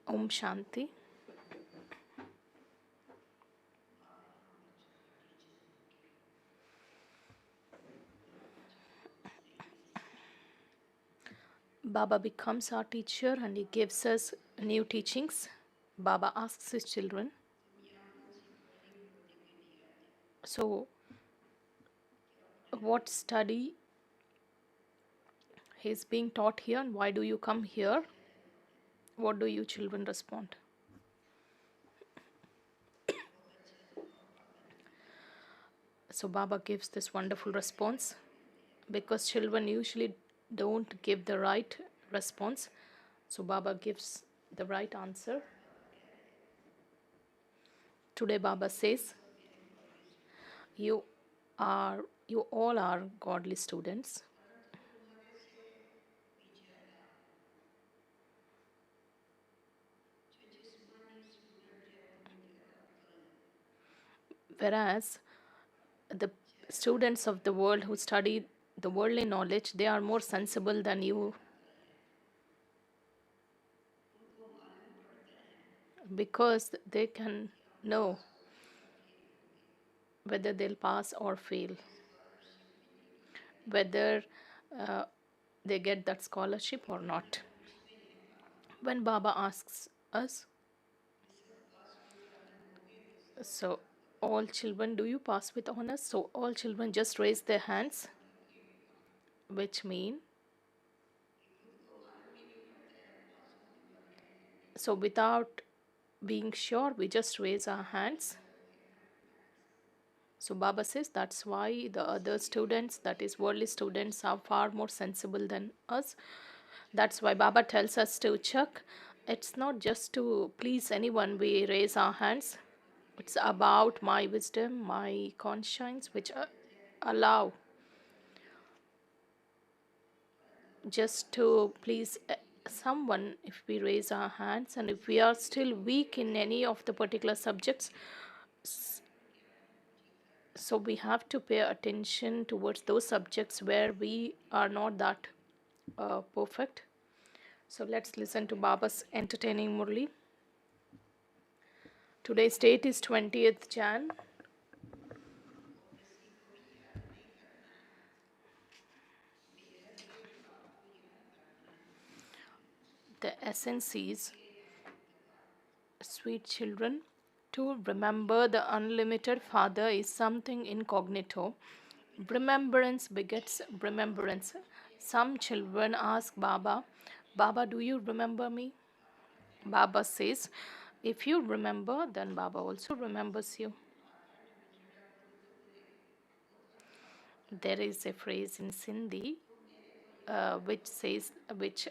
Om Shanti. Baba becomes our teacher and he gives us new teachings. Baba asks his children, so what study is being taught here and why do you come here? What do you children respond? So Baba gives this wonderful response because children usually don't give the right response. So Baba gives the right answer. Today Baba says, you all are godly students. Whereas the students of the world who study the worldly knowledge, they are more sensible than you because they can know whether they'll pass or fail, whether uh, they get that scholarship or not. When Baba asks us, so all children, do you pass with honors? So all children just raise their hands, which mean, so without being sure, we just raise our hands. So Baba says that's why the other students, that is worldly students, are far more sensible than us. That's why Baba tells us to check. It's not just to please anyone we raise our hands. It's about my wisdom, my conscience, which allow just to please someone if we raise our hands, and if we are still weak in any of the particular subjects, so we have to pay attention towards those subjects where we are not that perfect. So let's listen to Baba's entertaining Murli. Today's date is 20th Jan. The essence is, sweet children, to remember the unlimited Father is something incognito. Remembrance begets remembrance. Some children ask Baba, Baba, do you remember me? Baba says, if you remember, then Baba also remembers you. There is a phrase in Sindhi which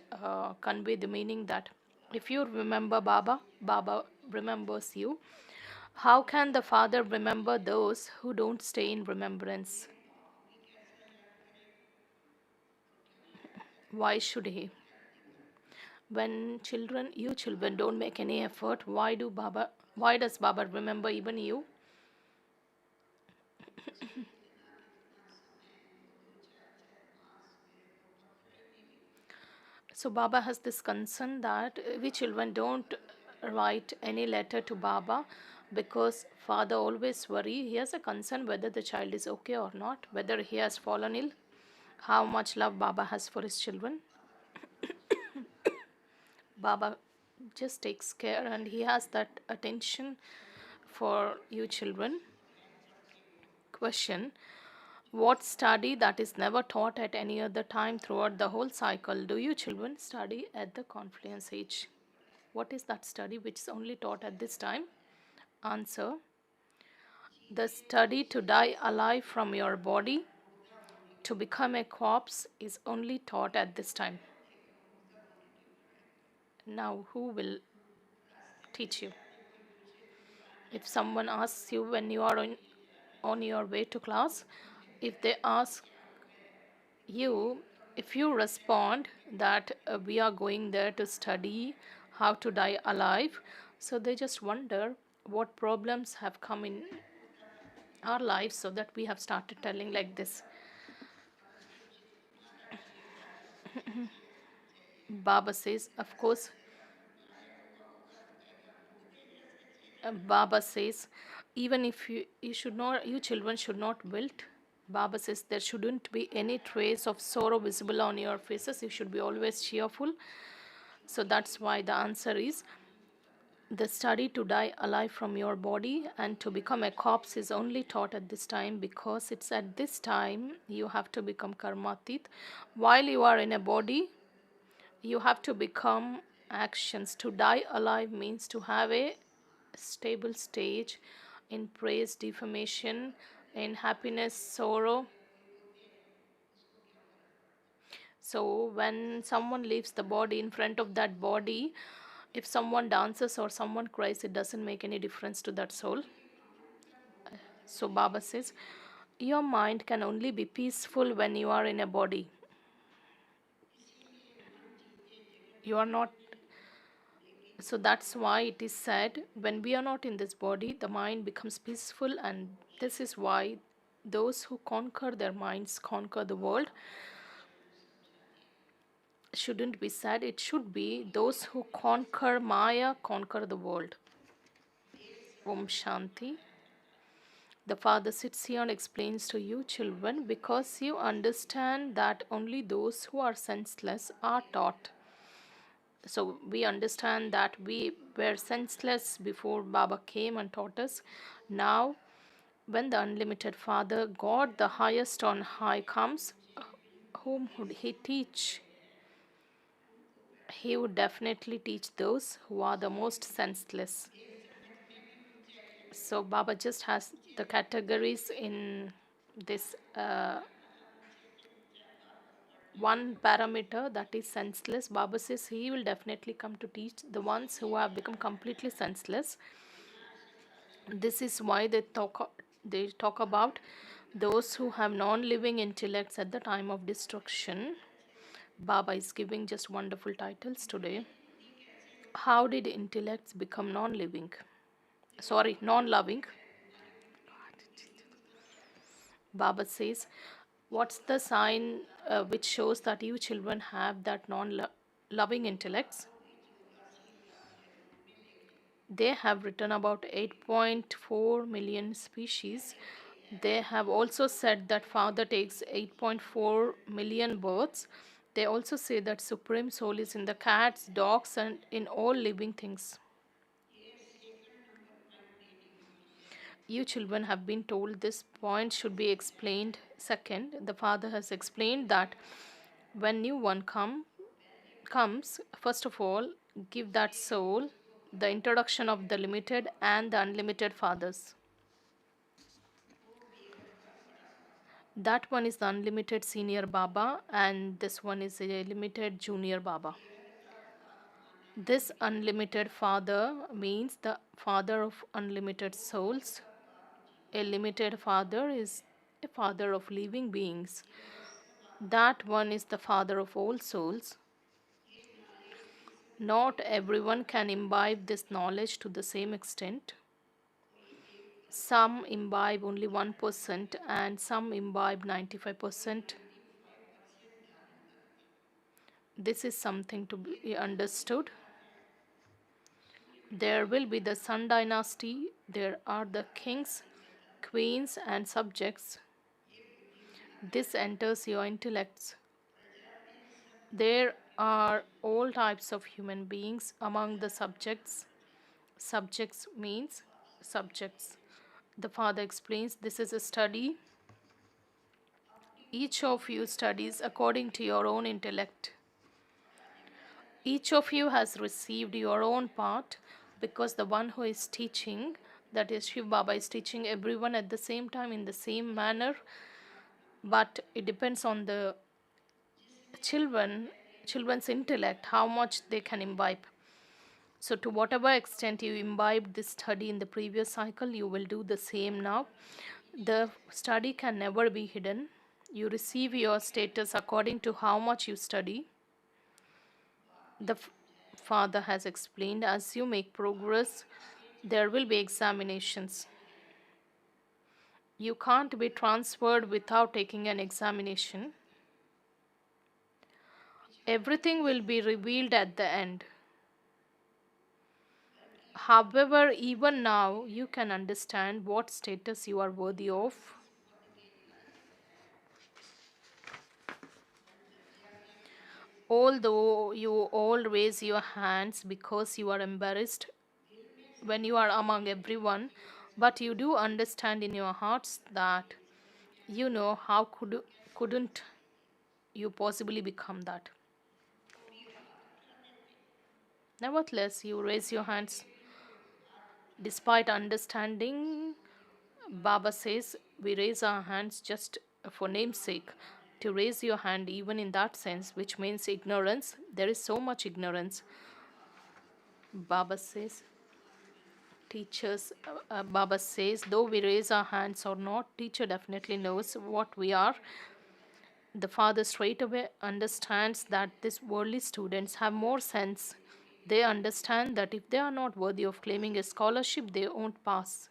convey the meaning that if you remember Baba, Baba remembers you. How can the Father remember those who don't stay in remembrance? Why should he? When you children don't make any effort, why does Baba remember even you? So Baba has this concern that we children don't write any letter to Baba because Father always worry. He has a concern whether the child is okay or not, whether he has fallen ill, how much love Baba has for his children. Baba just takes care and he has that attention for you children. Question: what study that is never taught at any other time throughout the whole cycle do you children study at the confluence age? What is that study which is only taught at this time? Answer: the study to die alive from your body to become a corpse is only taught at this time. Now, who will teach you? If someone asks you when you are on your way to class, if they ask you, if you respond that we are going there to study how to die alive, so they just wonder what problems have come in our lives so that we have started telling like this. Baba says, of course, Baba says, even if you should not, you children should not wilt. Baba says there shouldn't be any trace of sorrow visible on your faces. You should be always cheerful. So that's why the answer is the study to die alive from your body and to become a corpse is only taught at this time, because it's at this time you have to become karmatit. While you are in a body, you have to become actions. To die alive means to have a stable stage in praise, defamation, in happiness, sorrow. So when someone leaves the body, in front of that body, if someone dances or someone cries, it doesn't make any difference to that soul. So Baba says, your mind can only be peaceful when you are in a body. You are not. So that's why it is said, when we are not in this body, the mind becomes peaceful, and this is why those who conquer their minds conquer the world. Shouldn't be said, it should be those who conquer Maya conquer the world. Om Shanti. The father sits here and explains to you, children, because you understand that only those who are senseless are taught. So we understand that we were senseless before Baba came and taught us. Now, when the unlimited Father, God the highest on high, comes, whom would he teach? He would definitely teach those who are the most senseless. So Baba just has the categories in this one parameter, that is senseless. Baba says he will definitely come to teach the ones who have become completely senseless. This is why they talk about those who have non-living intellects at the time of destruction. Baba is giving just wonderful titles today. How did intellects become non-living? Sorry, non-loving. Baba says, what's the sign which shows that you children have that non-loving intellects? They have written about 8.4 million species. They have also said that Father takes 8.4 million births. They also say that Supreme Soul is in the cats, dogs, and in all living things. You children have been told this point should be explained. Second, the Father has explained that when new one comes, first of all, give that soul the introduction of the limited and the unlimited fathers. That one is the unlimited senior Baba, and this one is a limited junior Baba. This unlimited father means the father of unlimited souls. A limited father is a father of living beings. That one is the father of all souls. Not everyone can imbibe this knowledge to the same extent. Some imbibe only 1% and some imbibe 95%. This is something to be understood. There will be the Sun dynasty. There are the kings, queens, and subjects. This enters your intellects. There are all types of human beings among the subjects. Subjects means subjects. The Father explains this is a study. Each of you studies according to your own intellect. Each of you has received your own part, because the one who is teaching, that is Shiv Baba, is teaching everyone at the same time in the same manner, but it depends on the children's intellect, how much they can imbibe. So to whatever extent you imbibed this study in the previous cycle, you will do the same now. The study can never be hidden. You receive your status according to how much you study. The Father has explained, as you make progress, there will be examinations. You can't be transferred without taking an examination. Everything will be revealed at the end. However, even now, you can understand what status you are worthy of. Although you all raise your hands because you are embarrassed when you are among everyone, but you do understand in your hearts that how couldn't you possibly become that. Nevertheless, you raise your hands despite understanding. Baba says we raise our hands just for name's sake. To raise your hand, even in that sense, which means ignorance, there is so much ignorance. Baba says, Baba says, though we raise our hands or not, teacher definitely knows what we are. The father straight away understands that these worldly students have more sense. They understand that if they are not worthy of claiming a scholarship, they won't pass.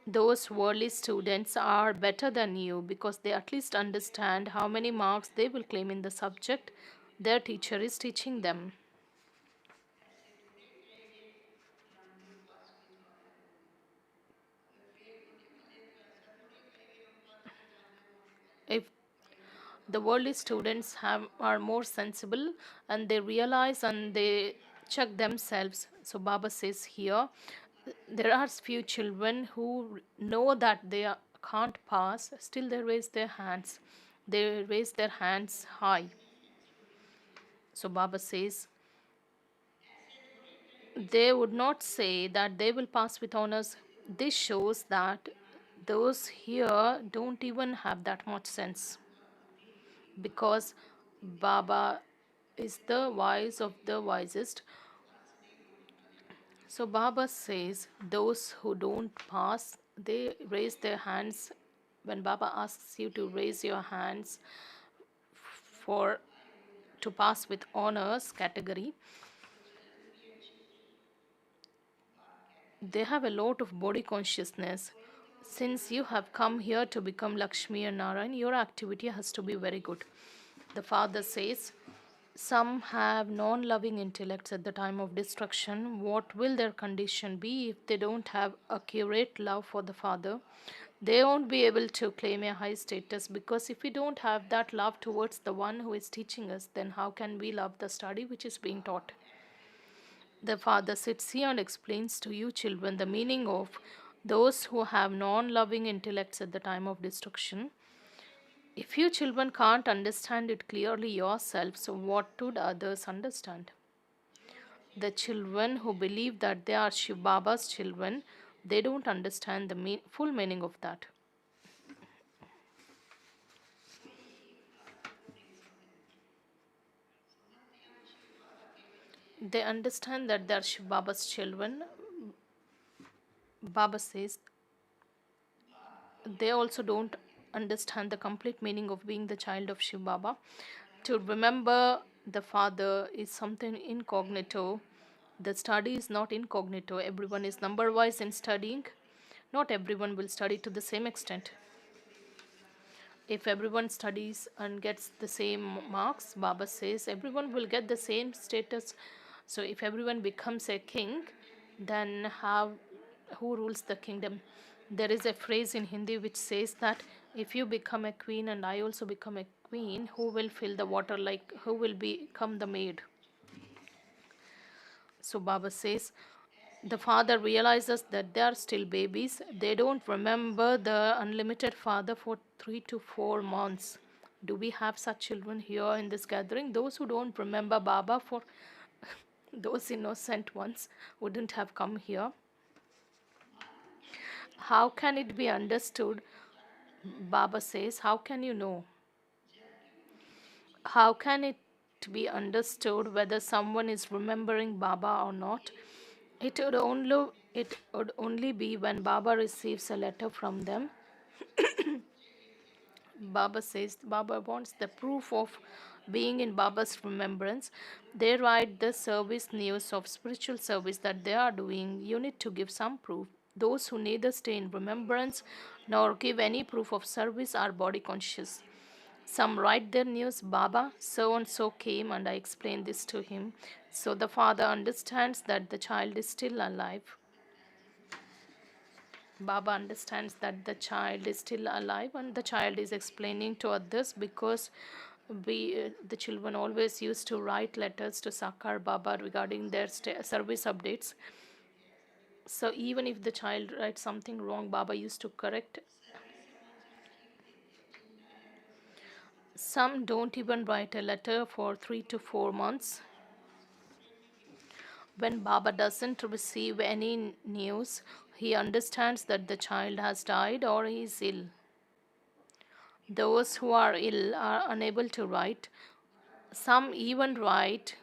Those worldly students are better than you because they at least understand how many marks they will claim in the subject their teacher is teaching them. If the worldly students are more sensible and they realize and they check themselves. So Baba says here, there are few children who know that can't pass, still they raise their hands. They raise their hands high. So Baba says, they would not say that they will pass with honors. This shows that those here don't even have that much sense, because Baba is the wise of the wisest. So Baba says those who don't pass, they raise their hands. When Baba asks you to raise your hands for to pass with honors category, they have a lot of body consciousness. Since you have come here to become Lakshmi and Narayan, your activity has to be very good. The father says, some have non loving intellects at the time of destruction. What will their condition be if they don't have accurate love for the father? They won't be able to claim a high status, because if we don't have that love towards the one who is teaching us, then how can we love the study which is being taught? The father sits here and explains to you, children, the meaning of those who have non loving intellects at the time of destruction. If you children can't understand it clearly yourself, so what would others understand? The children who believe that they are Shiv Baba's children, they don't understand the full meaning of that. They understand that they are Shiv Baba's children. Baba says they also don't understand the complete meaning of being the child of Shiv Baba. To remember the father is something incognito. The study is not incognito. Everyone is number wise in studying. Not everyone will study to the same extent. If everyone studies and gets the same marks, Baba says everyone will get the same status. So if everyone becomes a king, then who rules the kingdom? There is a phrase in Hindi which says that if you become a queen and I also become a queen, who will fill the water, like who will become the maid? So Baba says the father realizes that they are still babies. They don't remember the unlimited father for 3 to 4 months. Do we have such children here in this gathering? Those who don't remember Baba for those innocent ones wouldn't have come here. How can it be understood? Baba says, how can you know? How can it be understood whether someone is remembering Baba or not? It would only be when Baba receives a letter from them. Baba says Baba wants the proof of being in Baba's remembrance. They write the service news of spiritual service that they are doing. You need to give some proof. Those who neither stay in remembrance nor give any proof of service are body conscious. Some write their news, Baba, so and so came and I explained this to him. So the father understands that the child is still alive. Baba understands that the child is still alive and the child is explaining to others, because the children always used to write letters to Sakar Baba regarding their service updates. So even if the child writes something wrong, Baba used to correct. Some don't even write a letter for 3 to 4 months. When Baba doesn't receive any news, he understands that the child has died or is ill. Those who are ill are unable to write. Some even write.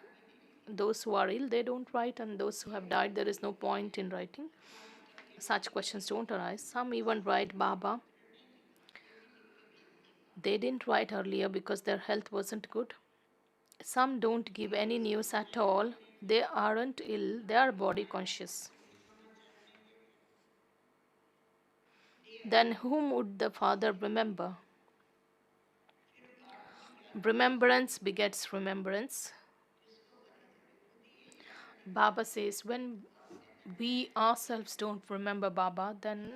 Those who are ill, they don't write, and those who have died, there is no point in writing. Such questions don't arise. Some even write, Baba. They didn't write earlier because their health wasn't good. Some don't give any news at all. They aren't ill, they are body conscious. Then whom would the father remember? Remembrance begets remembrance. Baba says, when we ourselves don't remember Baba, then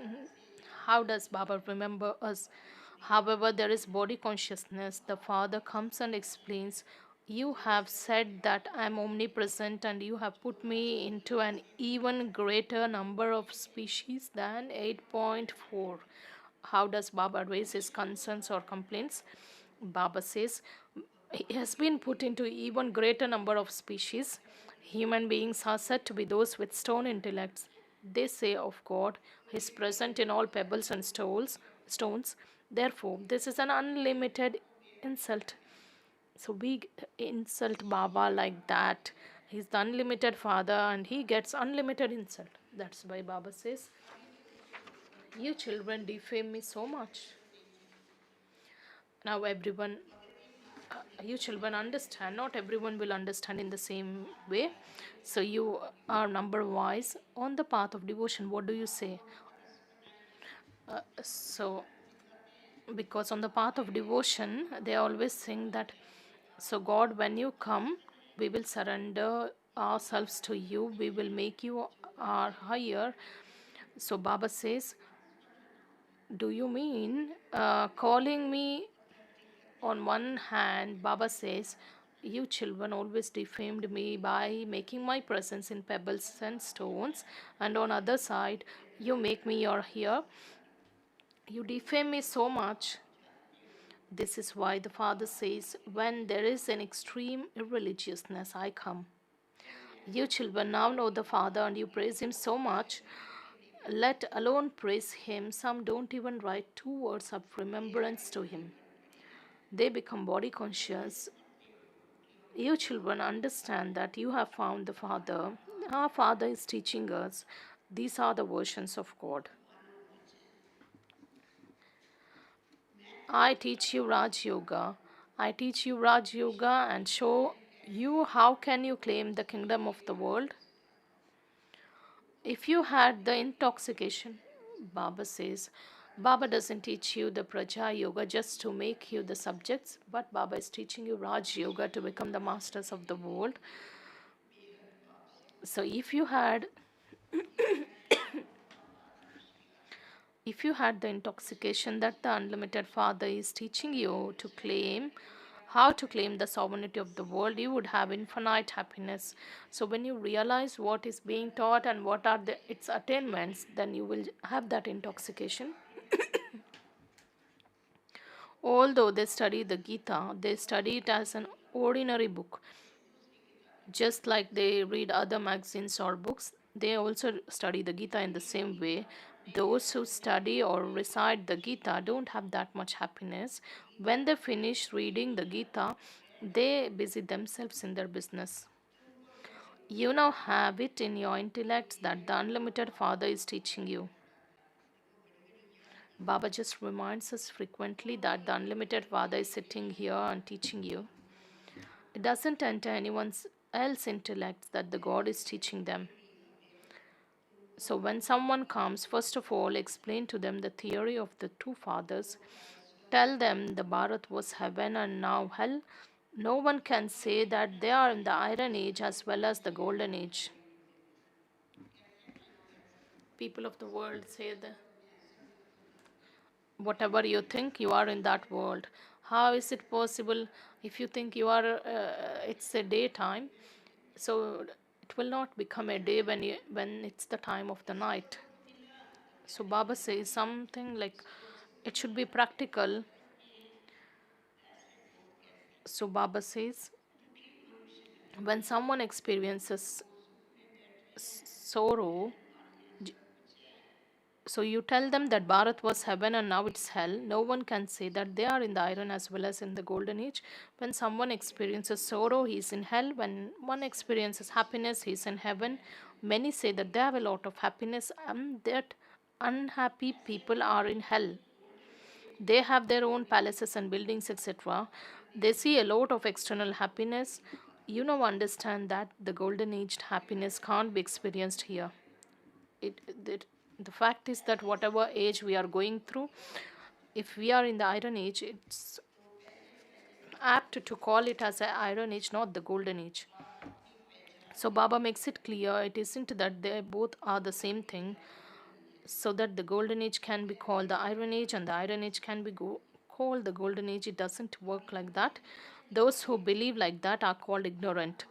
how does Baba remember us? However, there is body consciousness. The Father comes and explains, you have said that I am omnipresent and you have put me into an even greater number of species than 8.4. How does Baba raise his concerns or complaints? Baba says, he has been put into even greater number of species. Human beings are said to be those with stone intellects. They say of God, He is present in all pebbles and stones. Therefore, this is an unlimited insult. So we insult Baba like that. He's the unlimited Father and he gets unlimited insult. That's why Baba says, you children defame me so much. Now everyone, you children understand. Not everyone will understand in the same way. So you are number wise on the path of devotion. What do you say? So because on the path of devotion, they always think that, so God, when you come, we will surrender ourselves to you. We will make you our higher. So Baba says, do you mean calling me? On one hand, Baba says, you children always defamed me by making my presence in pebbles and stones, and on other side, you make me your here. You defame me so much. This is why the Father says, when there is an extreme irreligiousness, I come. You children now know the Father and you praise Him so much. Let alone praise Him. Some don't even write 2 words of remembrance to Him. They become body conscious. You children understand that you have found the Father. Our Father is teaching us. These are the versions of God. I teach you Raj Yoga. I teach you Raj Yoga and show you how can you claim the kingdom of the world. If you had the intoxication, Baba says, Baba doesn't teach you the Praja Yoga just to make you the subjects, but Baba is teaching you Raj Yoga to become the masters of the world. So if you had the intoxication that the unlimited Father is teaching you to claim, how to claim the sovereignty of the world, you would have infinite happiness. So when you realize what is being taught and what are its attainments, then you will have that intoxication. Although they study the Gita, they study it as an ordinary book. Just like they read other magazines or books, they also study the Gita in the same way. Those who study or recite the Gita don't have that much happiness. When they finish reading the Gita, they busy themselves in their business. You now have it in your intellect that the unlimited Father is teaching you. Baba just reminds us frequently that the unlimited Father is sitting here and teaching you. It doesn't enter anyone else's intellect that the God is teaching them. So when someone comes, first of all, explain to them the theory of the two fathers. tell them the Bharat was heaven and now hell, no one can say that they are in the Iron Age as well as the Golden Age. People of the world say that whatever you think, you are in that world. How is it possible? If you think you are, it's a daytime, so it will not become a day when it's the time of the night. So Baba says something like it should be practical. So Baba says when someone experiences sorrow, so you tell them that Bharat was heaven and now it's hell. No one can say that they are in the iron as well as in the golden age. When someone experiences sorrow, he is in hell. When one experiences happiness, he is in heaven. Many say that they have a lot of happiness and that unhappy people are in hell. They have their own palaces and buildings, etc. They see a lot of external happiness. You now understand that the golden aged happiness can't be experienced here. it the fact is that whatever age we are going through, if we are in the iron age, it's apt to call it as an iron age, not the golden age. So Baba makes it clear it isn't that they both are the same thing, so that the golden age can be called the iron age and the iron age can be called the golden age. It doesn't work like that. Those who believe like that are called ignorant.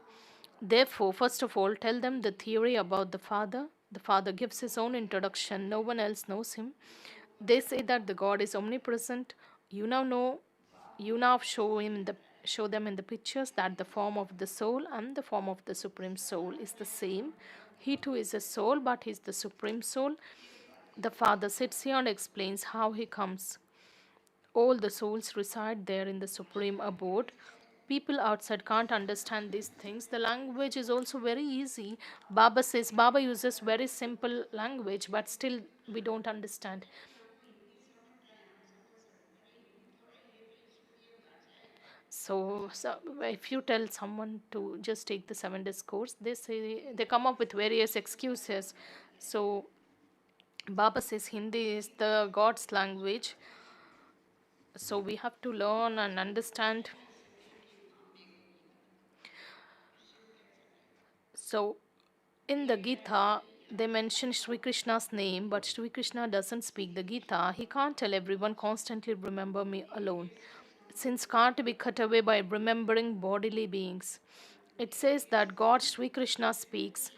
Therefore, first of all, tell them the theory about the Father. The Father gives his own introduction, no one else knows him. They say that the God is omnipresent. You now know, you now show them in the pictures that the form of the soul and the form of the supreme soul is the same. He too is a soul, but he is the supreme soul. The Father sits here and explains how he comes. All the souls reside there in the supreme abode. People outside can't understand these things. The language is also very easy. Baba uses very simple language, but still we don't understand. So if you tell someone to just take the 7 days course, they say they come up with various excuses. So Baba says Hindi is the God's language, so we have to learn and understand. So in the Gita, they mention Sri Krishna's name, but Sri Krishna doesn't speak the Gita. He can't tell everyone constantly remember me alone. Since can't be cut away by remembering bodily beings. It says that God Sri Krishna speaks,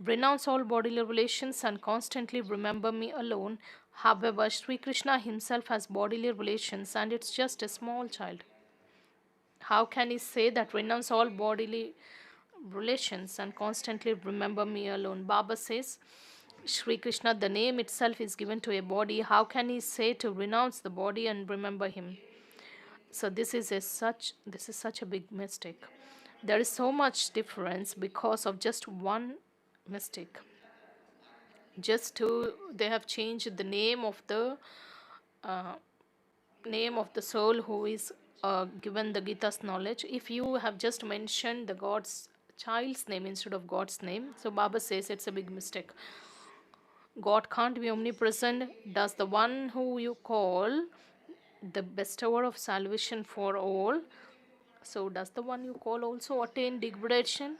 renounce all bodily relations and constantly remember me alone. However, Sri Krishna himself has bodily relations and it's just a small child. How can he say that renounce all bodily relations and constantly remember me alone? Baba says, Sri Krishna, the name itself is given to a body. How can he say to renounce the body and remember him? So this is such a big mistake. There is so much difference because of just one mistake. Just to they have changed the uh, name of the soul who is given the Gita's knowledge. If you have just mentioned the God's child's name instead of God's name, so Baba says it's a big mistake. God can't be omnipresent. Does the one who you call the bestower of salvation for all, so does the one you call also attain degradation?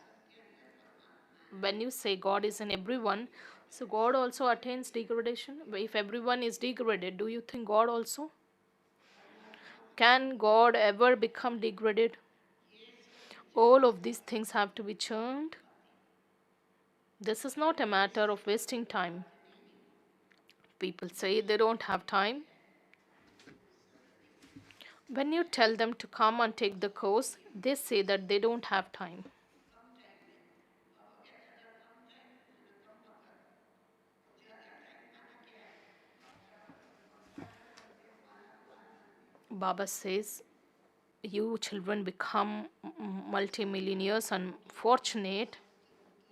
When you say God is in everyone, so God also attains degradation. If everyone is degraded, do you think God also? Can God ever become degraded? All of these things have to be churned. This is not a matter of wasting time. People say they don't have time. When you tell them to come and take the course, they say that they don't have time. Baba says, you children become multimillionaires and fortunate,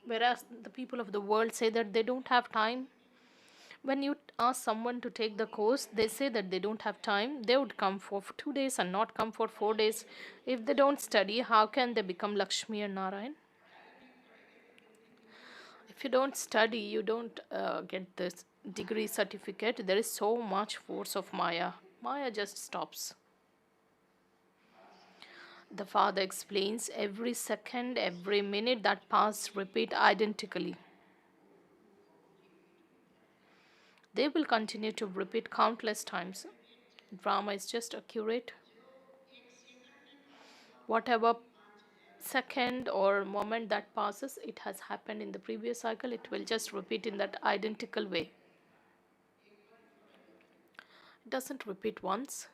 whereas the people of the world say that they don't have time. When you ask someone to take the course, they say that they don't have time. They would come for 2 days and not come for 4 days. If they don't study, how can they become Lakshmi and Narayan? If you don't study, you don't get this degree certificate. There is so much force of Maya. Maya just stops. The father explains every second, every minute that pass repeat identically. They will continue to repeat countless times. Drama is just accurate. Whatever second or moment that passes, it has happened in the previous cycle, it will just repeat in that identical way. It doesn't repeat once.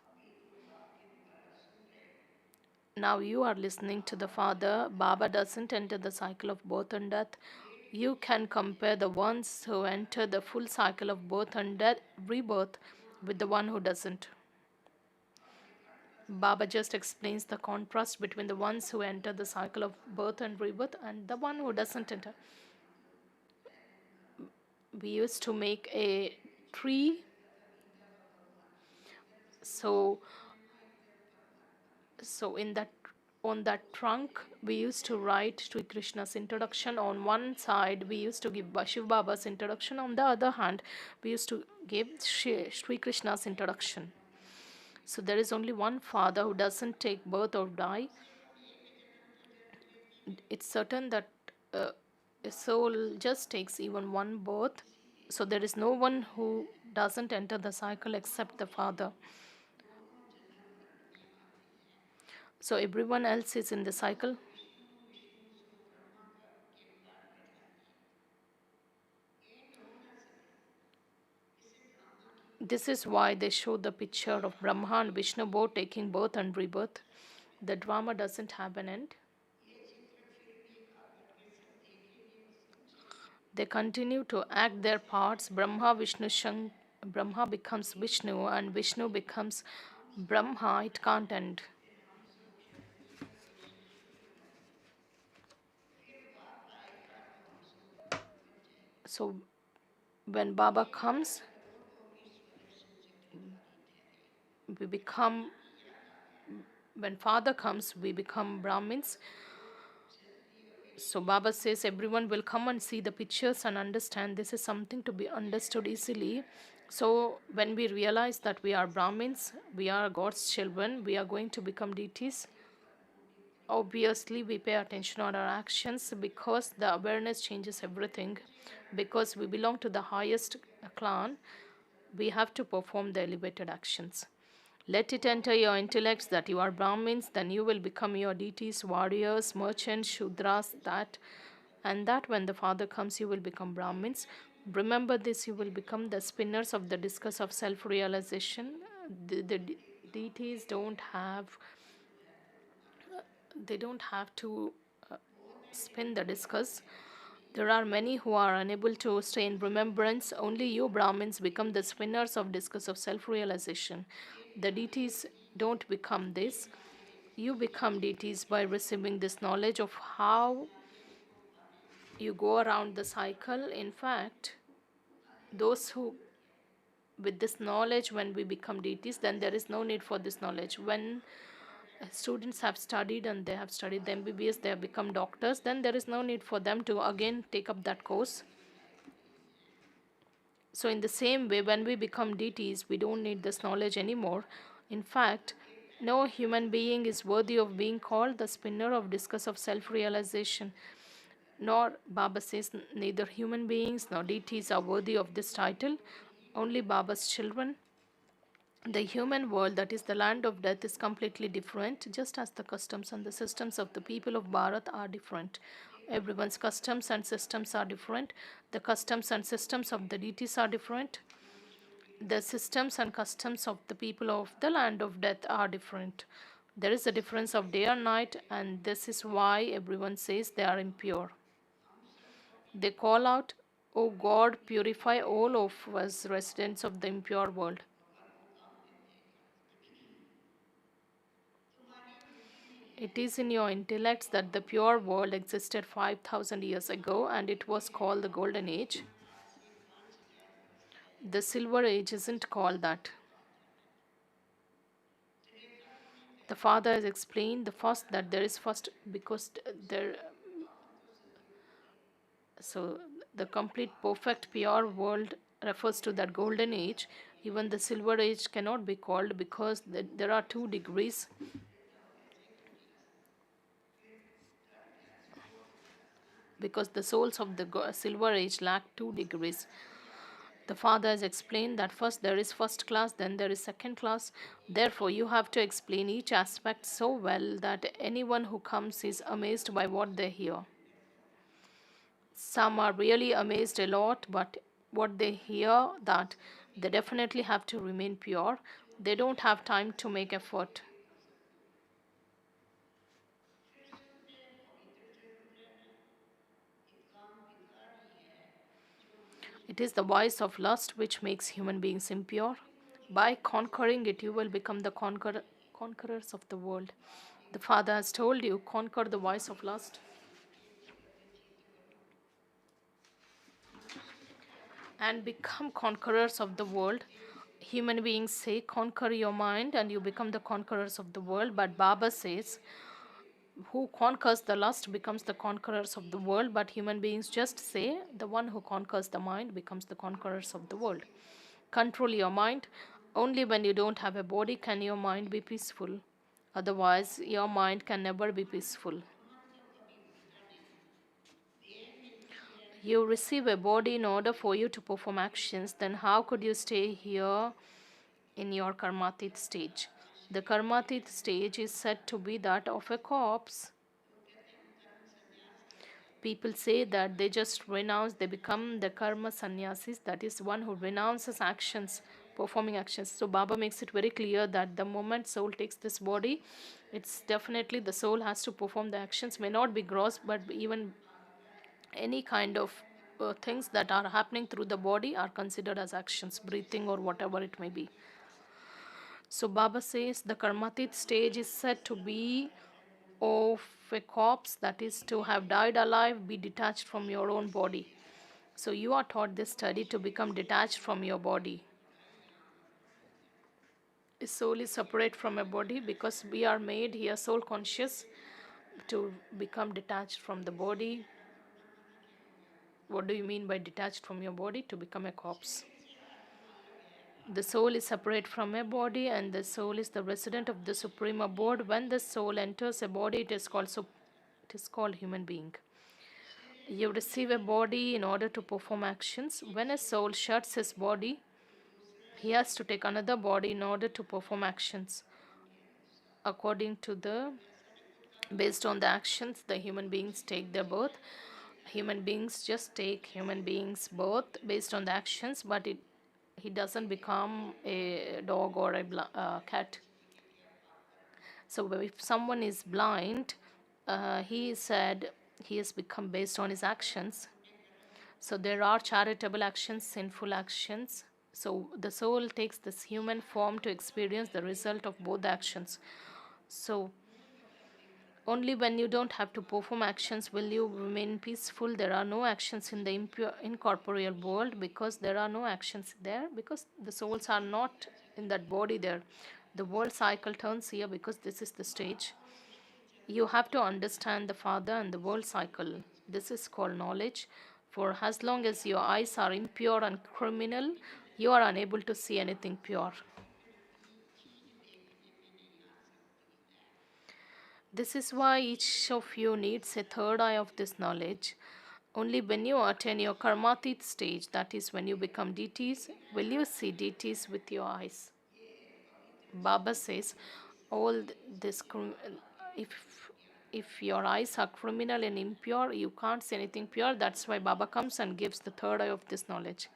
Now you are listening to the father. Baba doesn't enter the cycle of birth and death. You can compare the ones who enter the full cycle of birth and death, rebirth, with the one who doesn't. Baba just explains the contrast between the ones who enter the cycle of birth and rebirth and the one who doesn't enter. We used to make a tree. So in that, on that trunk we used to write Sri Krishna's introduction. On one side we used to give Shiv Baba's introduction, on the other hand we used to give Sri Krishna's introduction. So there is only one father who doesn't take birth or die. It's certain that a soul just takes even one birth. So there is no one who doesn't enter the cycle except the father. So everyone else is in the cycle. This is why they show the picture of Brahma and Vishnu both taking birth and rebirth. The drama doesn't have an end. They continue to act their parts. Brahma becomes Vishnu and Vishnu becomes Brahma. It can't end. So when Baba comes, we become, when Father comes, we become Brahmins. So Baba says everyone will come and see the pictures and understand this is something to be understood easily. So when we realize that we are Brahmins, we are God's children, we are going to become deities. Obviously we pay attention on our actions because the awareness changes everything. Because we belong to the highest clan, we have to perform the elevated actions. Let it enter your intellects that you are Brahmins, then you will become your deities, warriors, merchants, Shudras, that when the Father comes, you will become Brahmins. Remember this, you will become the spinners of the discus of self realization. The deities don't have to spin the discus. There are many who are unable to stay in remembrance. Only you Brahmins become the spinners of discus of self-realization. The deities don't become this. You become deities by receiving this knowledge of how you go around the cycle. In fact, those who, with this knowledge, when we become deities, then there is no need for this knowledge. When students have studied and they have studied the MBBS, they have become doctors, then there is no need for them to again take up that course. So in the same way, when we become deities, we don't need this knowledge anymore. In fact, no human being is worthy of being called the spinner of discus of self-realization. Nor, Baba says, neither human beings nor deities are worthy of this title. Only Baba's children. The human world, that is the land of death, is completely different, just as the customs and the systems of the people of Bharat are different. Everyone's customs and systems are different. The customs and systems of the deities are different. The systems and customs of the people of the land of death are different. There is a difference of day and night, and this is why everyone says they are impure. They call out, "O God, purify all of us residents of the impure world." It is in your intellects that the pure world existed 5,000 years ago and it was called the Golden Age. The Silver Age isn't called that. The Father has explained the first that there is first because there. So the complete perfect pure world refers to that golden age. Even the silver age cannot be called, because there are 2 degrees. Because the souls of the silver age lack 2 degrees. The father has explained that first there is first class, then there is second class. Therefore, you have to explain each aspect so well that anyone who comes is amazed by what they hear. Some are really amazed a lot, but what they hear, that they definitely have to remain pure. They don't have time to make effort. It is the vice of lust which makes human beings impure. By conquering it, you will become the conquerors of the world. The Father has told you, conquer the vice of lust and become conquerors of the world. Human beings say, conquer your mind and you become the conquerors of the world. But Baba says, who conquers the lust becomes the conquerors of the world. But human beings just say, the one who conquers the mind becomes the conquerors of the world. Control your mind. Only when you don't have a body can your mind be peaceful. Otherwise, your mind can never be peaceful. You receive a body in order for you to perform actions, then how could you stay here in your karmatit stage? The karmatit stage is said to be that of a corpse. People say that they just renounce, they become the karma sannyasis, that is, one who renounces actions, performing actions. So Baba makes it very clear that the moment soul takes this body, it's definitely the soul has to perform the actions, may not be gross, but even any kind of things that are happening through the body are considered as actions, breathing or whatever it may be. So Baba says the karmatit stage is said to be of a corpse, that is, to have died alive, be detached from your own body. So you are taught this study to become detached from your body. A soul is separate from a body because we are made here soul conscious to become detached from the body. What do you mean by detached from your body? To become a corpse. The soul is separate from a body, and the soul is the resident of the supreme abode. When the soul enters a body, it is called human being. You receive a body in order to perform actions. When a soul shuts his body, he has to take another body in order to perform actions. According to based on the actions, the human beings take their birth. Human beings just take human beings' birth based on the actions, but he doesn't become a dog or a cat. So if someone is blind, he said he has become based on his actions. So there are charitable actions, sinful actions. So the soul takes this human form to experience the result of both actions. So only when you don't have to perform actions will you remain peaceful. There are no actions in the incorporeal world, because there are no actions there, because the souls are not in that body there. The world cycle turns here because this is the stage. You have to understand the Father and the world cycle. This is called knowledge. For as long as your eyes are impure and criminal, you are unable to see anything pure. This is why each of you needs a third eye of this knowledge. Only when you attain your karmatit stage, that is when you become deities, will you see deities with your eyes. Baba says, all this, if your eyes are criminal and impure, you can't see anything pure. That's why Baba comes and gives the third eye of this knowledge.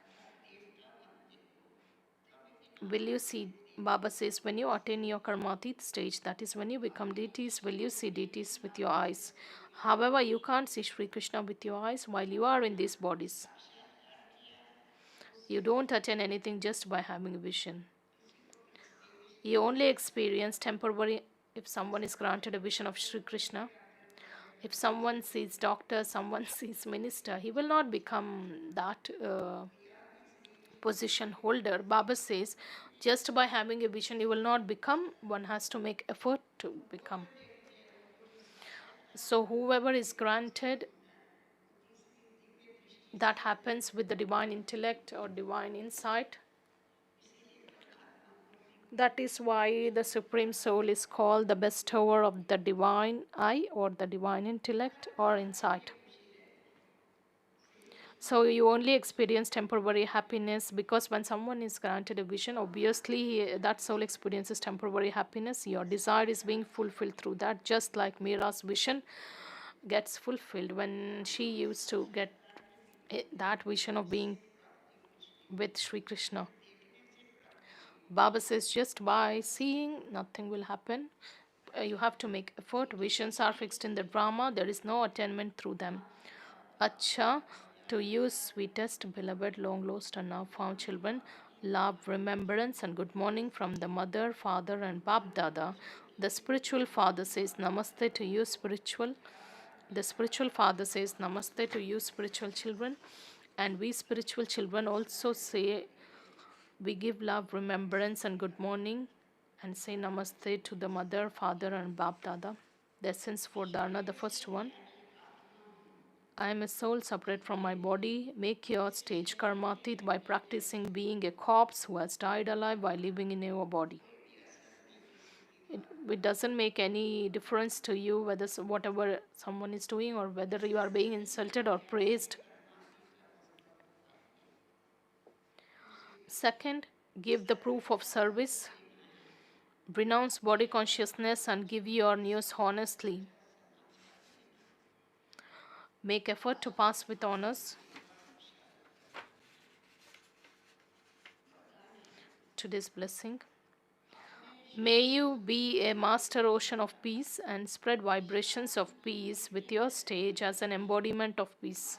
Will you see, Baba says, when you attain your karmatit stage, that is when you become deities, will you see deities with your eyes. However, you can't see Sri Krishna with your eyes while you are in these bodies. You don't attain anything just by having a vision. You only experience temporary, if someone is granted a vision of Sri Krishna. If someone sees doctor, someone sees minister, he will not become that position holder. Baba says, just by having a vision, you will not become. One has to make effort to become. So whoever is granted That happens with the divine intellect or divine insight. That is why the Supreme Soul is called the bestower of the divine eye or the divine intellect or insight. So you only experience temporary happiness because when someone is granted a vision, obviously that soul experiences temporary happiness. Your desire is being fulfilled through that, just like Mira's vision gets fulfilled when she used to get that vision of being with Sri Krishna. Baba says just by seeing, nothing will happen. You have to make effort. Visions are fixed in the Brahma. There is no attainment through them. Acha, to you, sweetest, beloved, long lost, and now found children, love, remembrance, and good morning from the mother, father, and Bab Dada. The spiritual father says Namaste to you, spiritual. The spiritual father says Namaste to you, spiritual children. And we spiritual children also say, we give love, remembrance, and good morning, and say Namaste to the mother, father, and Bab Dada. The essence for Dharna, the first one. I am a soul separate from my body. Make your stage karmatit by practicing being a corpse who has died alive while living in your body. It doesn't make any difference to you whether whatever someone is doing or whether you are being insulted or praised. Second, give the proof of service. Renounce body consciousness and give your news honestly. Make effort to pass with honors. Today's blessing. May you be a master ocean of peace and spread vibrations of peace with your stage as an embodiment of peace.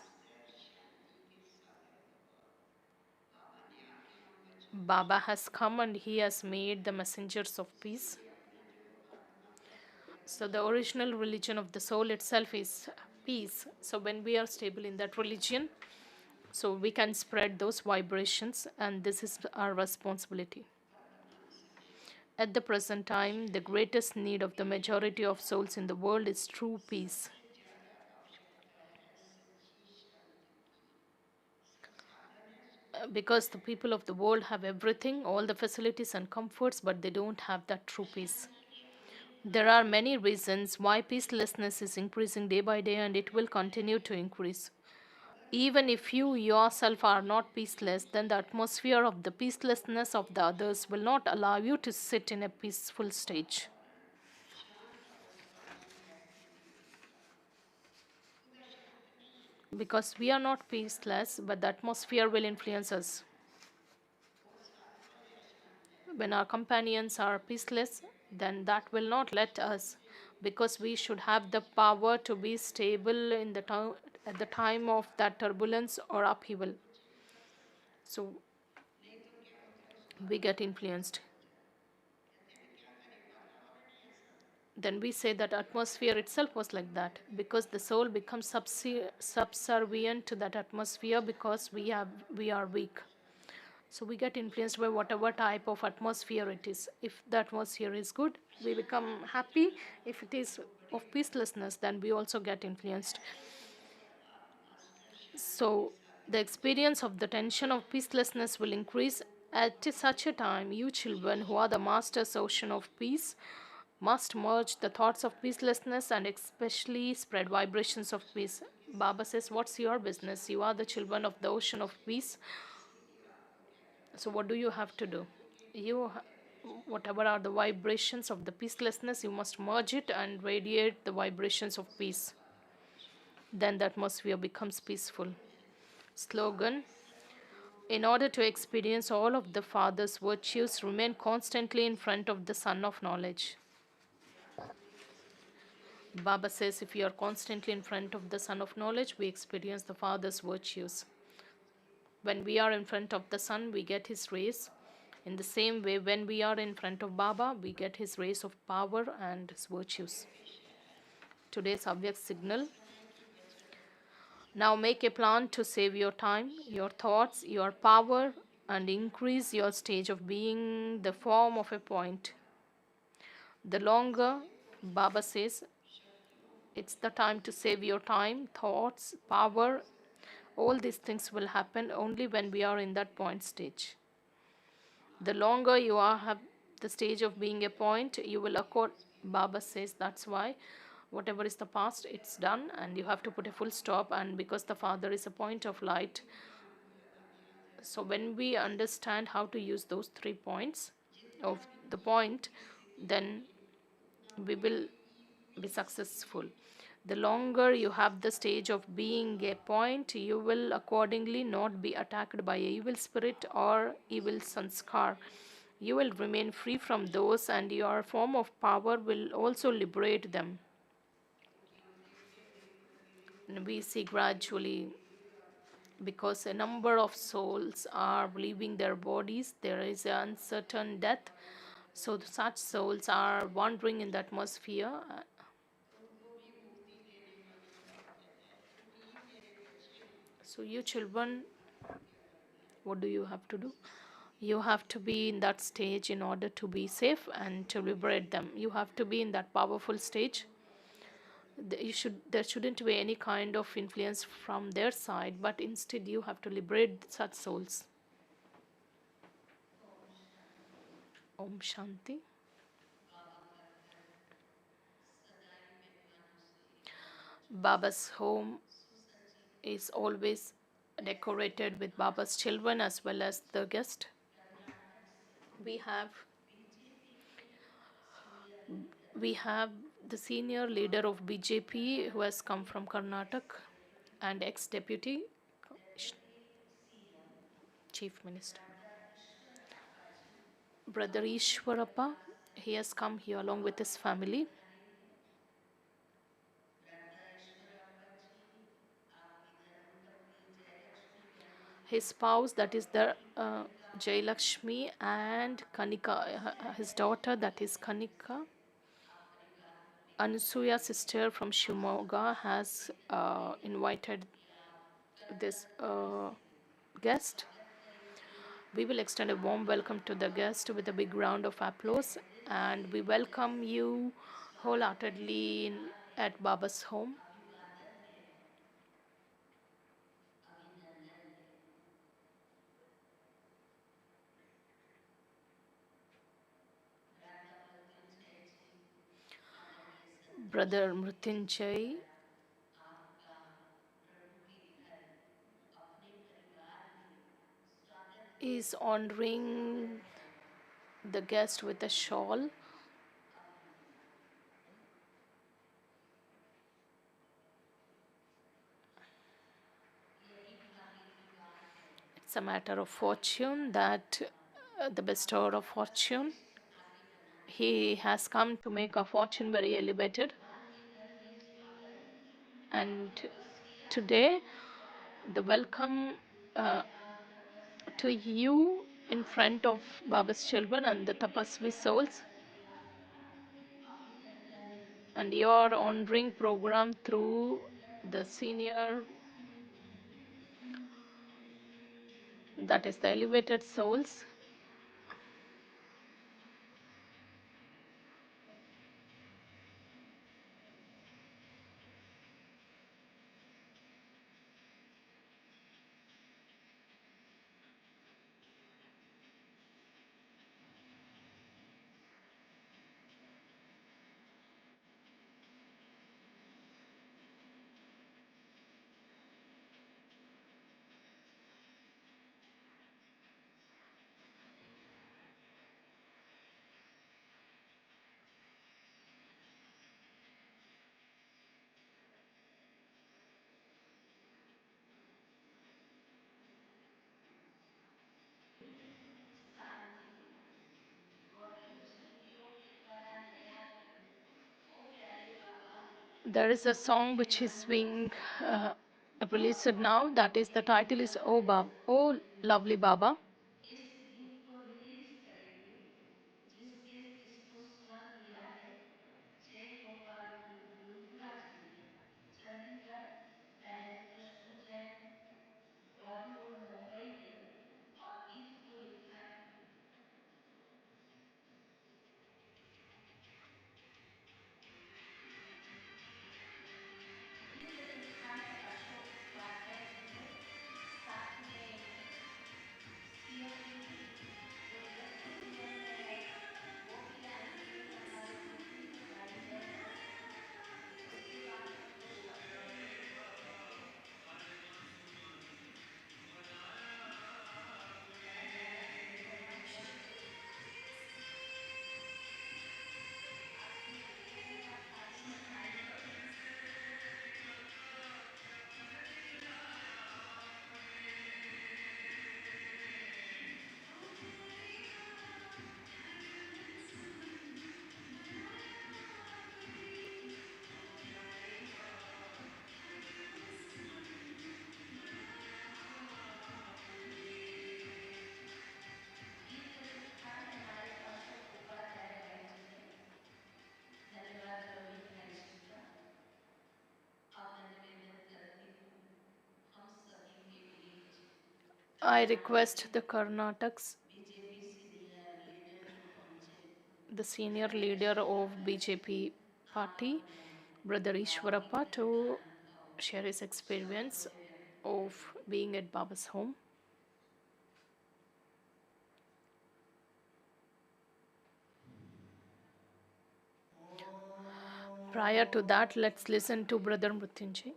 Baba has come and he has made the messengers of peace. So the original religion of the soul itself is peace. So when we are stable in that religion, so we can spread those vibrations, and this is our responsibility. At the present time, the greatest need of the majority of souls in the world is true peace. Because the people of the world have everything, all the facilities and comforts, but they don't have that true peace. There are many reasons why peacelessness is increasing day by day, and it will continue to increase. Even if you yourself are not peaceless, then the atmosphere of the peacelessness of the others will not allow you to sit in a peaceful stage. Because we are not peaceless, but the atmosphere will influence us. When our companions are peaceless, then that will not let us, because we should have the power to be stable in the at the time of that turbulence or upheaval. So we get influenced. Then we say that atmosphere itself was like that, because the soul becomes subservient to that atmosphere because we are weak. So we get influenced by whatever type of atmosphere it is. If the atmosphere is good, we become happy. If it is of peacelessness, then we also get influenced. So the experience of the tension of peacelessness will increase. At such a time, you children who are the masters ocean of peace must merge the thoughts of peacelessness and especially spread vibrations of peace. Baba says, what's your business? You are the children of the ocean of peace. So what do you have to do? Whatever are the vibrations of the peacelessness, you must merge it and radiate the vibrations of peace. Then the atmosphere becomes peaceful. Slogan: in order to experience all of the Father's virtues, remain constantly in front of the Sun of Knowledge. Baba says if you are constantly in front of the Sun of Knowledge, we experience the Father's virtues. When we are in front of the Sun, we get his rays. In the same way, when we are in front of Baba, we get his rays of power and his virtues. Today's Avyak signal. Now make a plan to save your time, your thoughts, your power, and increase your stage of being the form of a point. The longer, Baba says, it's the time to save your time, thoughts, power, All these things will happen only when we are in that point stage. The longer you are have the stage of being a point, you will accord. Baba says that's why whatever is the past, it's done, and you have to put a full stop. And because the Father is a point of light, so when we understand how to use those 3 points of the point, then we will be successful. The longer you have the stage of being a point, you will accordingly not be attacked by a evil spirit or evil sanskar. You will remain free from those, and your form of power will also liberate them. And we see gradually, because a number of souls are leaving their bodies, there is an uncertain death. So such souls are wandering in the atmosphere. So you children, what do you have to do? You have to be in that stage in order to be safe and to liberate them. You have to be in that powerful stage. There shouldn't be any kind of influence from their side, but instead you have to liberate such souls. Om Shanti. Baba's home is always decorated with Baba's children as well as the guest. We have we have the senior leader of BJP who has come from Karnataka, and ex-deputy chief minister, Brother Ishwarappa. He has come here along with his family. His spouse, that is the Jay Lakshmi, and Kanika, his daughter, that is Kanika. Anusuya, sister from Shimoga, has invited this guest. We will extend a warm welcome to the guest with a big round of applause, and we welcome you wholeheartedly at Baba's home. Brother Mrityunjay is honoring the guest with a shawl. It's a matter of fortune that the bestower of fortune, he has come to make our fortune very elevated. And today, the welcome to you in front of Baba's children and the Tapasvi souls, and your honoring program through the senior, that is the elevated souls. There is a song which is being released now. That is, the title is Oh Baba, Oh Lovely Baba. Este disco release जिसके जिसको सुना किया है जय गोपाल गुरुकुला जी ने Chandigarh and Krishna Jain audio Mumbai ने और गीत को लिखा है गीत लिखा है अशोक उपाध्याय जी ने I request the Karnataks, BJP senior leader to Paunche the senior leader of BJP party, Brother Ishwarappa, to and how share his experience supported of everyone. being at Baba's home. Prior to that, let's listen to Brother Mrutyunjay.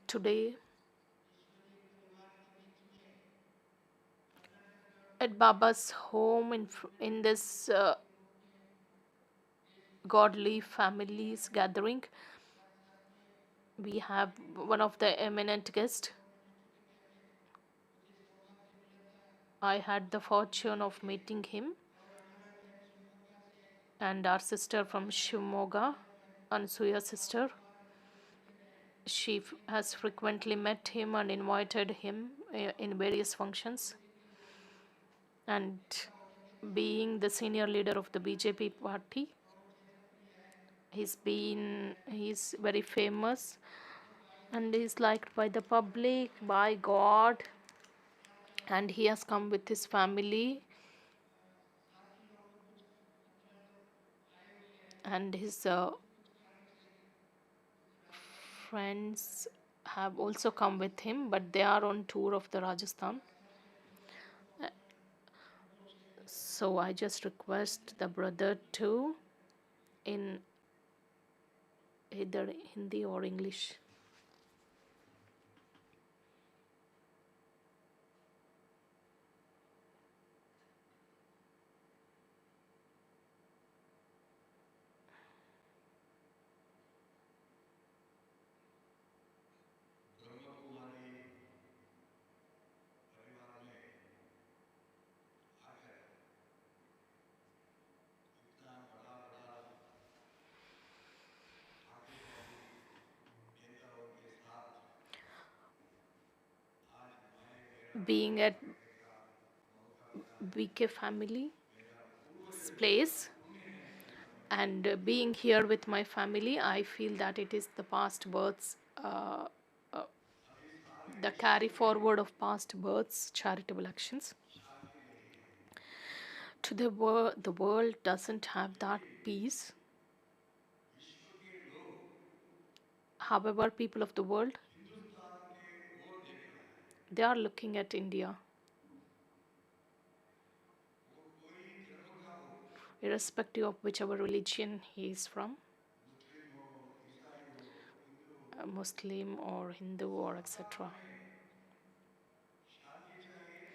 Today, at Baba's home in this godly families gathering, we have one of the eminent guests. I had the fortune of meeting him and our sister from Shimoga, Ansuya sister. She has frequently met him and invited him in various functions. And being the senior leader of the BJP party, he's very famous and is liked by the public, by God, and he has come with his family and his friends have also come with him, but they are on tour of the Rajasthan. So I just request the brother to in either Hindi or English. Brahma Kumari परिवार में आकर इतना बड़ा बड़ा भाग्यशाली नेताओं के साथ आज मैं मेरा Being परिचय at करने का मौका मिला है। BK family's मेरा पूर्व place पुण्य है जिसका मैं and being here with my family, I feel that it is the past births, uh, अभी सारे the विश्व carry में forward of past births, charitable actions. शांति नहीं है, To the world doesn't have that peace. विश्व के लोग However, people of the world, Hindustan के ओर देख रहे हैं। they are looking at India, वो कोई धर्म का हो, irrespective of whichever religion he is from, मुस्लिम हो, ईसाई हो, हिंदू हो, a Muslim or Hindu or सबका etc. में शांति चाहिए।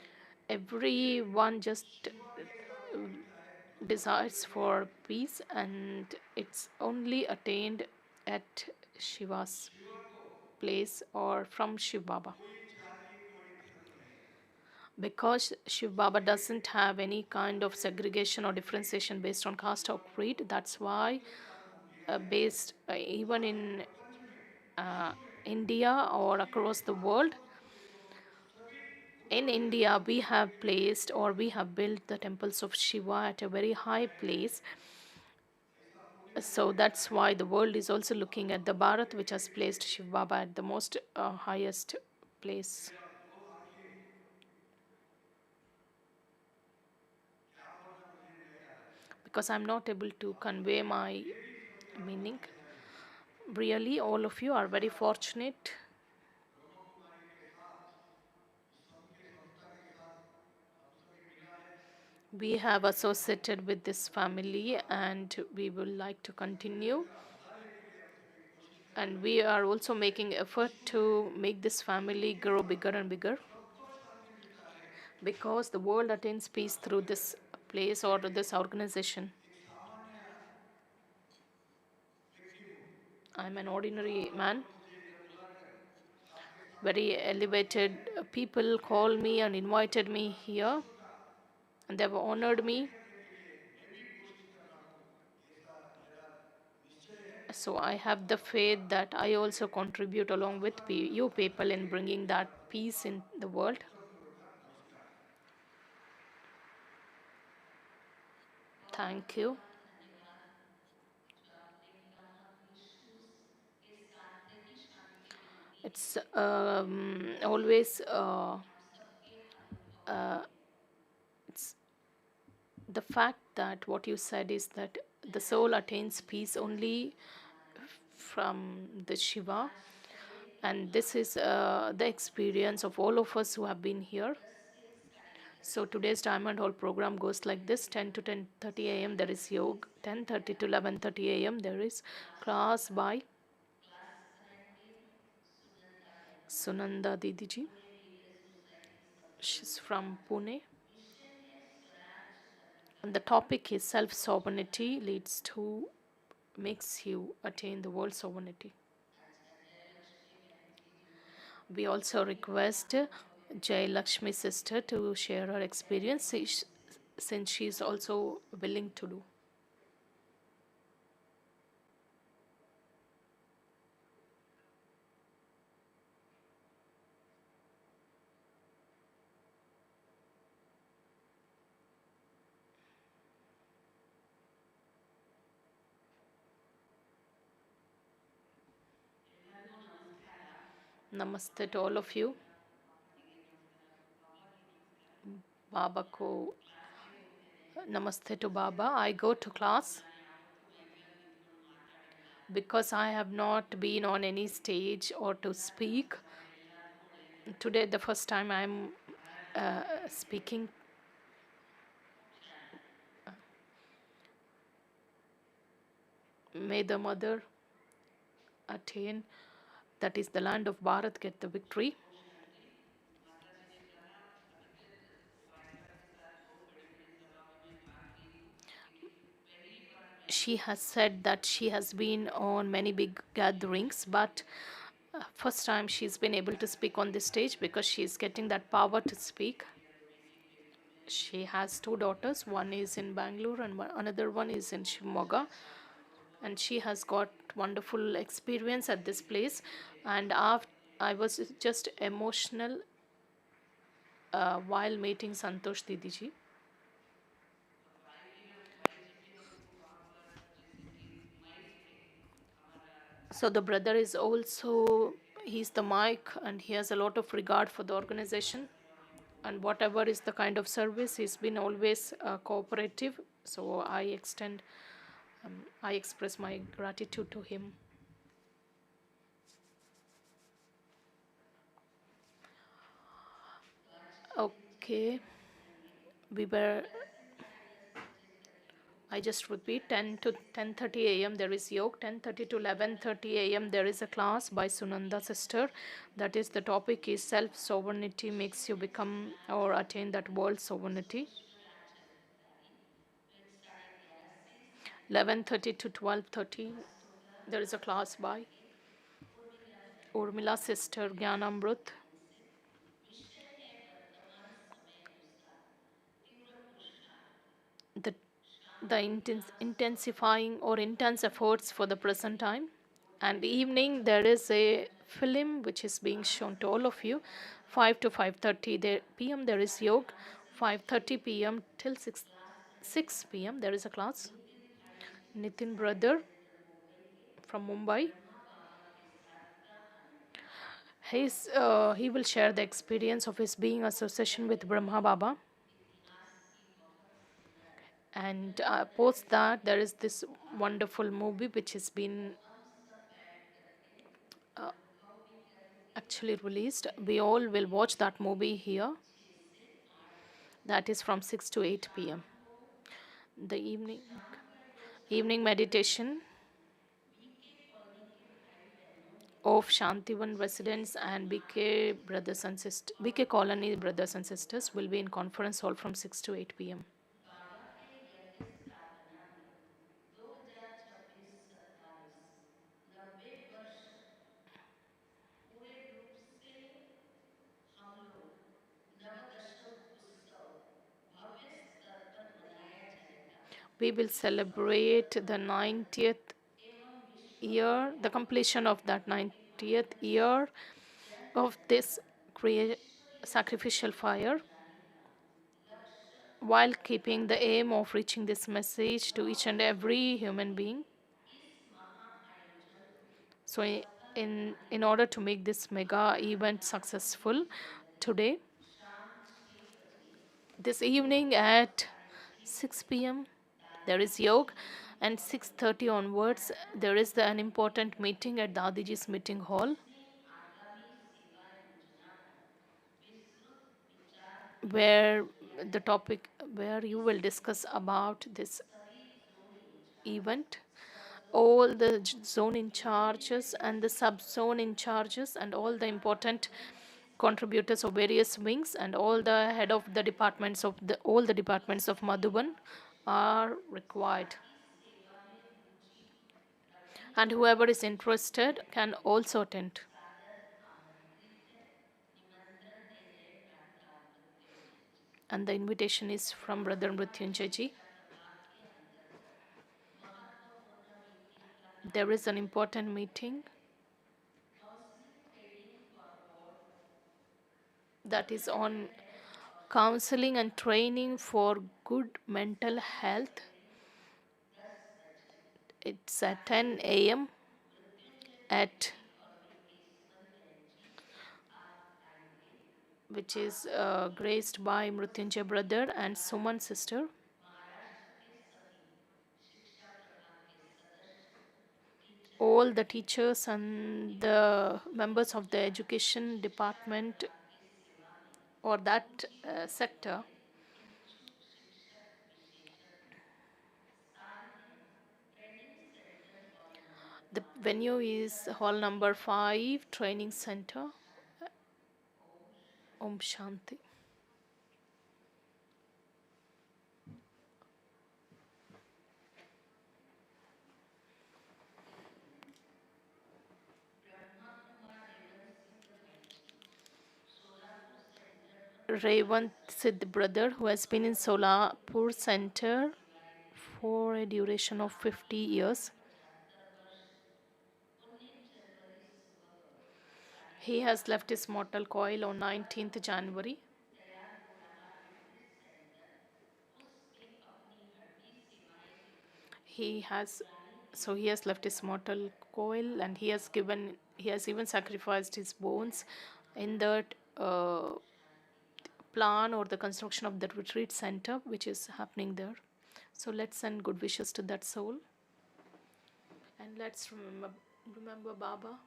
Everyone just शिवा के साथ ही मिलता है, दूसरों के desires साथ नहीं for मिलता। peace, and it's only attained at Shiva's Shiva को place or from Shiv Baba. कोई जाति कोई धर्म नहीं, Because Shiv Baba doesn't have any kind of segregation or differentiation based on caste or creed, that's why based even in प्रपंच में uh, विश्व में India or सभी across the world, भारतवर्ष के लोग सभी in ऊंचे ऊंचे India स्थान we पर have बैठे placed or we have built the temples of Shiva at a very high place. ऐसा पुण्य So हमने किया that's है। why the world is also अब looking at the हम लोग Bharat, which has देखेंगे placed Shiv Baba at the most highest place. मेरा दो आंखें क्या बोलना मुझे नहीं आ रहा है। Because I'm not able to convey my मेरी सबसे आप meaning. भाग्यशाली हैं। Really, all of you are very fortunate. Brahma Kumari के साथ सबके संस्था के साथ हम सभी मिला है। We have associated with this family and we will like to continue. का बढ़ाने के लिए हम सभी कोशिश कर And we are also making effort to make this family grow bigger and bigger, सबको शांति मिलता है। because the world attains peace through this place or this organization. एक सामान्य व्यक्ति हूँ, I'm an ordinary बड़ा man. लोग मुझे जब बुलाकर आपके Very सामने elevated people called me and invited me here, विश्व का and they have honored Shanti me. करने के लिए मैं भी कोशिश कर रहा हूँ, ऐसा मेरा निश्चय है। So I have the faith that I also contribute along with you people in bringing that peace in the world. पूर्वक का नमस्कार। Thank you. बहुत धन्यवाद जो आपने कहा विश्व के साथ It's always uh, it's the fact that what you said is that the soul attains peace only from the Shiva, and this is the experience of all of us who have been here. So today's Diamond Hall program goes like this: 10 to 10:30 a.m. there is yoga, 10:30 to 11:30 a.m. there is class by Sunanda Didiji. She's from Pune. And the topic is self sovereignty leads to makes you attain the world sovereignty. We also request Jay Lakshmi sister to share her experience since she is also willing to do. Namaste to all of you. Baba ko namaste to Baba. I go to class because I have not been on any stage or to speak. Today, the first time I'm speaking. May the mother attain, that is the land of Bharat, get the victory. She has said that she has been on many big gatherings, but first time she's been able to speak on this stage because she's getting that power to speak. She has two daughters. One is in Bangalore and another one is in Shimoga. And she has got wonderful experience at this place. And after, I was just emotional while meeting Santosh Didiji. So the brother is also, he's the mic and he has a lot of regard for the organization, and whatever is the kind of service, he's been always cooperative. So I express my gratitude to him. Okay, we were, I just repeat, 10 to 10:30 a.m. there is yoga, 10:30 to 11:30 a.m. there is a class by Sunanda sister. That is, the topic is self sovereignty makes you become or attain that world sovereignty. 11:30 to 12:30 there is a class by Urmila sister Gyanamrut. The intensifying or intense efforts for the present time. And evening there is a film which is being shown to all of you. 5 to 5:30 p.m. there is yoga. 5:30 p.m. till 6 p.m. there is a class. Nitin brother from Mumbai. He will share the experience of his being association with Brahma Baba. And post that there is this wonderful movie which has been uh, actually released. We all will watch that movie here. That is from 6 to 8 p.m. The evening meditation of Shantivan residents and BK brothers and sisters, BK colony brothers and sisters will be in conference hall from 6 to 8 p.m. बाबा के यज्ञ स्थापना में 2026-27 90 वर्ष पूरे रूप से हम लोग नवदशक उत्सव भव्य स्तर पर मनाया जाएगा We will celebrate the 90th एवं year, the completion of that 90th year जन of जन this तक ईश्वरीय sacrificial संदेश fire, पहुंचाने का लक्ष्य while रखा keeping the है aim of reaching this message to each and every human being. इस महा आयोजन को So, सफल in order to make this mega event successful today, strong spirituality, this yoga evening at and 6 spirituality p.m. there that is is yoga, easy and for me 6:30 onwards and there is an important people. meeting at Dadiji's meeting hall, Muslim Agami Seva Yojana, Vistut Vichar where Vikas the reality. topic where you इस will discuss meeting में about this सभी zone in charge event, सब zone all the manager zone in charges and the implementation sub zone in supervisor charges and all the तथा important governance contributors of executive various wings and all the head of the departments of the all the departments of Madhuban are required, शांति सेवा में रुचि रखने and वाले whoever is interested can also attend. सादर आमंत्रित है निमंत्रण देते हैं doctor Mrityunjay ji And the invitation is from Brother Mrityunjay ji. शिक्षा प्रभाग के अंतर्गत महत्वपूर्ण मीटिंग का There नाम is an important meeting counselling training for all that good is on mental health और counseling and training for good mental सभी health. सवेरे 10 बजे It's at 10 doctor a.m. Mrityunjay at जी और उनके सुपरटेंडेंट जी आप आएंगे which is आप सभी graced by Mrityunjay उपस्थित brother and Suman अधिकारियों sister. महाराष्ट्र के सभी शिक्षा प्रभाग के सदस्य All teacher the teachers and एवं the members of the education शिक्षा department प्रभाग की सेवा में or that रुचि रखने sector. वाले इच्छुक शिक्षक विशेषज्ञ स्थान है training centre hall number The 5 venue is hall number 5, training center. Shanti Om Shanti Om Shanti. Brahma Kumar Revant Singh भाई जी सोलापुर सेंटर पर Revant 50 Siddh brother who has been in Solapur center सेवाएं देते हैं for a duration of 50 years. 75 वर्ष 19 जनवरी सुबह को साढ़े He has 11 left his बजे mortal coil on पर 19th January. तैयार हो रहा फिटनेस सेंटर उसके अपनी हड्डी सेवाएं देते हैं He has पुरानी so he has left his mortal coil and he has even sacrificed his bones in that plan or the construction of the retreat center which is happening there. So let's send good wishes to that soul and let's remember Baba.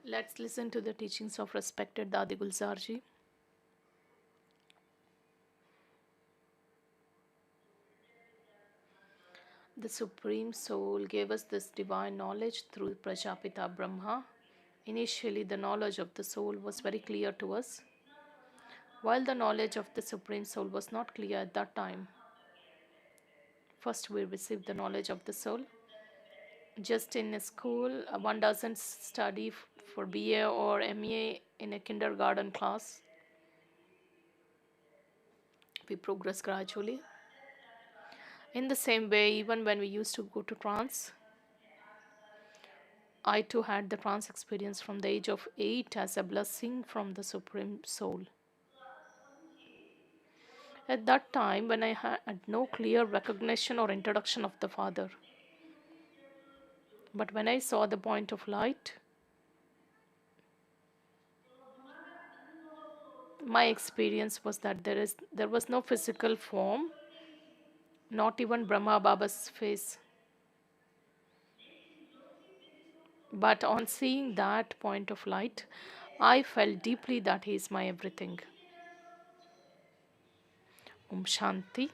Let's listen to the teachings of respected Dadi Gulzarji. The Supreme Soul gave us this divine knowledge through Prajapita Brahma. Initially, the knowledge of the soul was very clear to us, while the knowledge of the Supreme Soul was not clear at that time. First, we received the knowledge of the soul. Just in a school, one doesn't study for BA or MA in a kindergarten class. We progress gradually. In the same way, even when we used to go to trance, I too had the trance experience from the age of 8 as a blessing from the Supreme Soul. At that time, when I had no clear recognition or introduction of the Father, but when I saw the point of light, my experience was that there was no physical form, not even Brahma Baba's face. But on seeing that point of light, I felt deeply that he is my everything. Om Shanti.